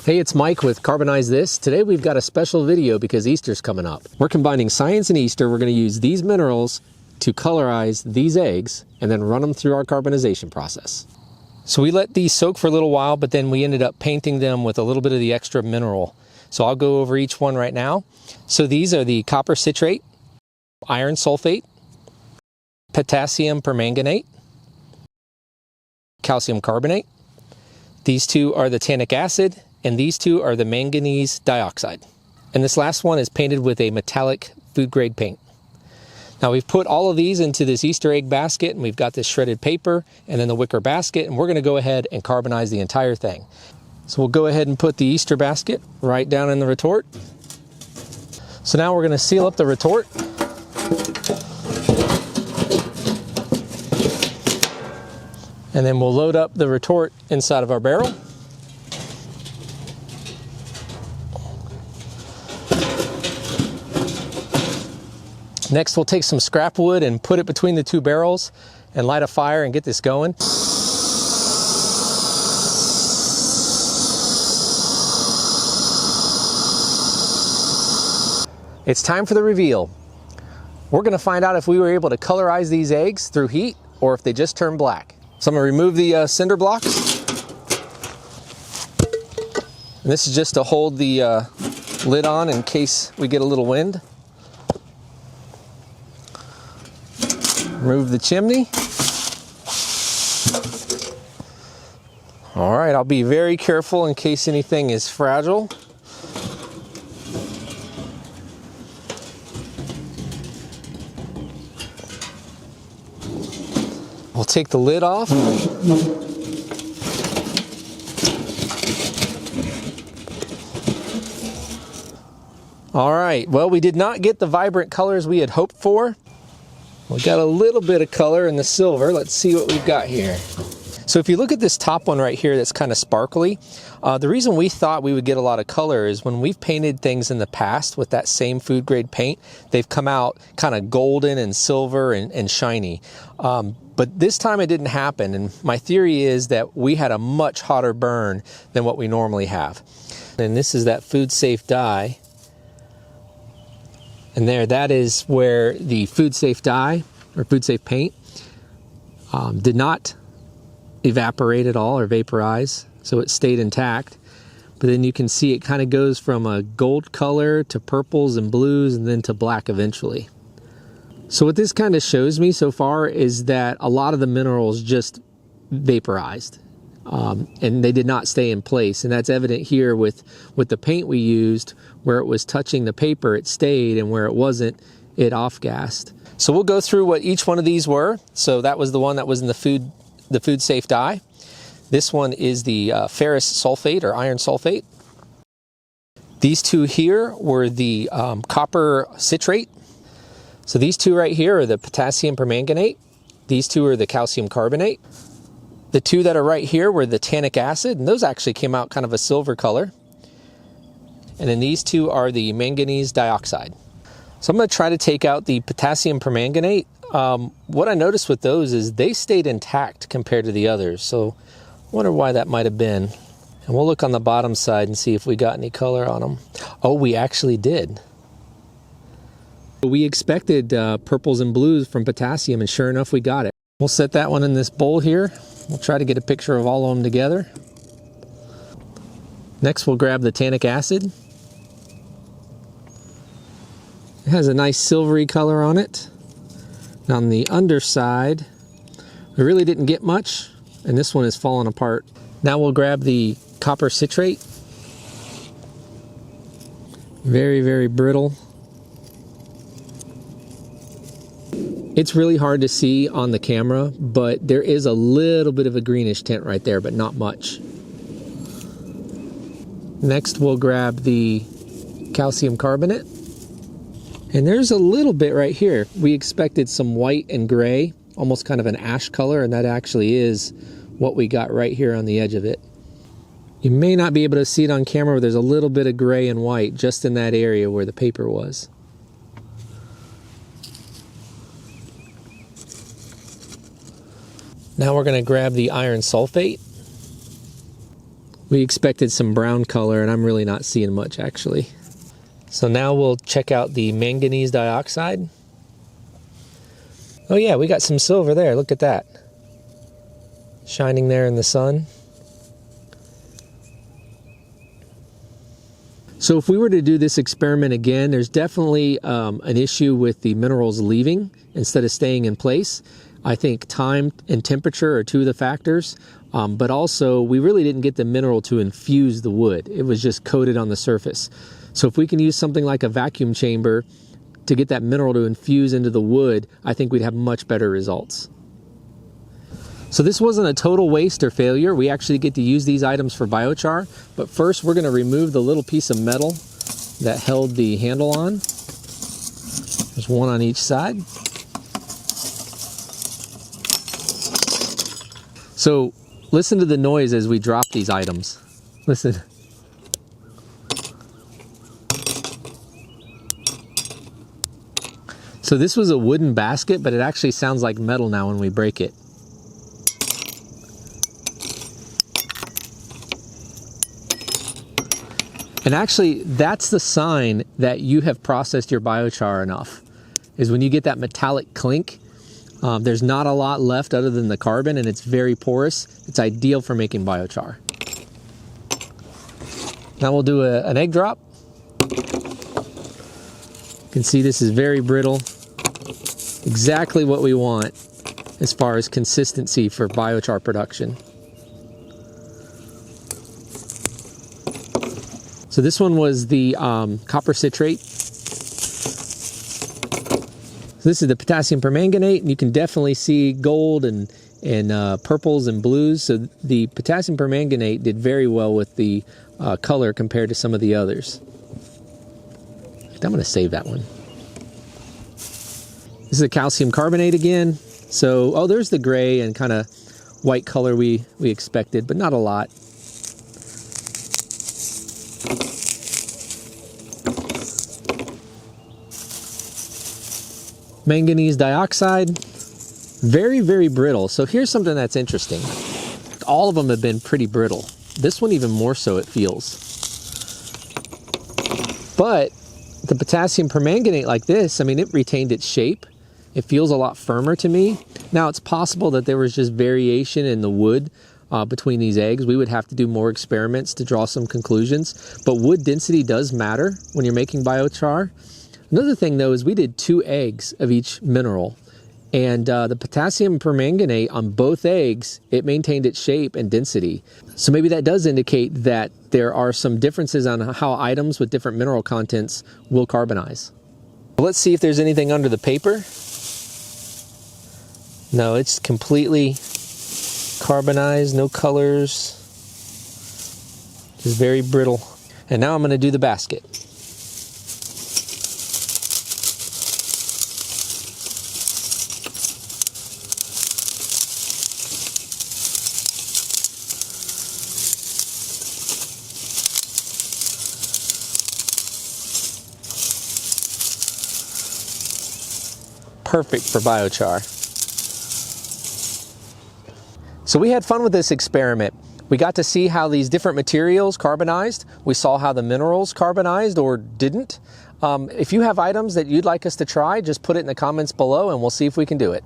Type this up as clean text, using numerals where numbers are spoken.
Hey, it's Mike with Carbonize This. Today we've got a special video because Easter's coming up. We're combining science and Easter. We're going to use these minerals to colorize these eggs and then run them through our carbonization process. So we let these soak for a little while, but then we ended up painting them with a little bit of the extra mineral. So I'll go over each one right now. So these are the copper citrate, iron sulfate, potassium permanganate, calcium carbonate. These two are the tannic acid, and these two are the manganese dioxide. And this last one is painted with a metallic food grade paint. Now we've put all of these into this Easter egg basket, and we've got this shredded paper and then the wicker basket, and we're going to go ahead and carbonize the entire thing. So we'll go ahead and put the Easter basket right down in the retort. So now we're going to seal up the retort. And then we'll load up the retort inside of our barrel. Next, we'll take some scrap wood and put it between the two barrels and light a fire and get this going. It's time for the reveal. We're going to find out if we were able to colorize these eggs through heat or if they just turn black. So I'm going to remove the cinder blocks. And this is just to hold the lid on in case we get a little wind. Remove the chimney. All right, I'll be very careful in case anything is fragile. We'll take the lid off. All right, well, we did not get the vibrant colors we had hoped for. We got a little bit of color in the silver. Let's see what we've got here. So if you look at this top one right here that's kind of sparkly, the reason we thought we would get a lot of color is when we've painted things in the past with that same food grade paint, they've come out kind of golden and silver and shiny. But this time it didn't happen, and my theory is that we had a much hotter burn than what we normally have. And this is that food safe dye. And there, that is where the food safe dye or food safe paint did not evaporate at all or vaporize, so it stayed intact. But then you can see it kind of goes from a gold color to purples and blues and then to black eventually. So what this kind of shows me so far is that a lot of the minerals just vaporized and they did not stay in place, and that's evident here with the paint we used. Where it was touching the paper, it stayed, and where it wasn't, it off-gassed. So we'll go through what each one of these were. So that was the one that was in the food safe dye. This one is the ferrous sulfate or iron sulfate. These two here were the copper citrate. So these two right here are the potassium permanganate. These two are the calcium carbonate. The two that are right here were the tannic acid, and those actually came out kind of a silver color. And then these two are the manganese dioxide. So I'm going to try to take out the potassium permanganate. What I noticed with those is they stayed intact compared to the others. So I wonder why that might have been. And we'll look on the bottom side and see if we got any color on them. Oh, we actually did. We expected purples and blues from potassium, and sure enough, we got it. We'll set that one in this bowl here. We'll try to get a picture of all of them together. Next, we'll grab the tannic acid. It has a nice silvery color on it. And on the underside, we really didn't get much, and this one is falling apart. Now we'll grab the copper citrate. Very, very brittle. It's really hard to see on the camera, but there is a little bit of a greenish tint right there, but not much. Next, we'll grab the calcium carbonate. And there's a little bit right here. We expected some white and gray, almost kind of an ash color, and that actually is what we got right here on the edge of it. You may not be able to see it on camera, but there's a little bit of gray and white just in that area where the paper was. Now we're going to grab the iron sulfate. We expected some brown color, and I'm really not seeing much actually. So now we'll check out the manganese dioxide. Oh yeah, we got some silver there, look at that. Shining there in the sun. So if we were to do this experiment again, there's definitely an issue with the minerals leaving instead of staying in place. I think time and temperature are two of the factors, but also we really didn't get the mineral to infuse the wood. It was just coated on the surface. So if we can use something like a vacuum chamber to get that mineral to infuse into the wood, I think we'd have much better results. So this wasn't a total waste or failure. We actually get to use these items for biochar, but first we're going to remove the little piece of metal that held the handle on. There's one on each side. So listen to the noise as we drop these items. Listen. So this was a wooden basket, but it actually sounds like metal now when we break it. And actually, that's the sign that you have processed your biochar enough, is when you get that metallic clink. There's not a lot left other than the carbon, and it's very porous. It's ideal for making biochar. Now we'll do an egg drop. You can see this is very brittle. Exactly what we want as far as consistency for biochar production. So this one was the copper citrate. So this is the potassium permanganate, and you can definitely see gold and purples and blues. So the potassium permanganate did very well with the color compared to some of the others. I'm going to save that one. This is the calcium carbonate again. So, oh, there's the gray and kind of white color we expected, but not a lot. Manganese dioxide, very, very brittle. So here's something that's interesting. All of them have been pretty brittle. This one even more so, it feels. But the potassium permanganate like this, I mean, it retained its shape. It feels a lot firmer to me. Now, it's possible that there was just variation in the wood between these eggs. We would have to do more experiments to draw some conclusions. But wood density does matter when you're making biochar. Another thing, though, is we did 2 eggs of each mineral. And the potassium permanganate on both eggs, it maintained its shape and density. So maybe that does indicate that there are some differences on how items with different mineral contents will carbonize. Let's see if there's anything under the paper. No, it's completely carbonized, no colors, just very brittle. And now I'm going to do the basket. Perfect for biochar. So we had fun with this experiment. We got to see how these different materials carbonized. We saw how the minerals carbonized or didn't. If you have items that you'd like us to try, just put it in the comments below and we'll see if we can do it.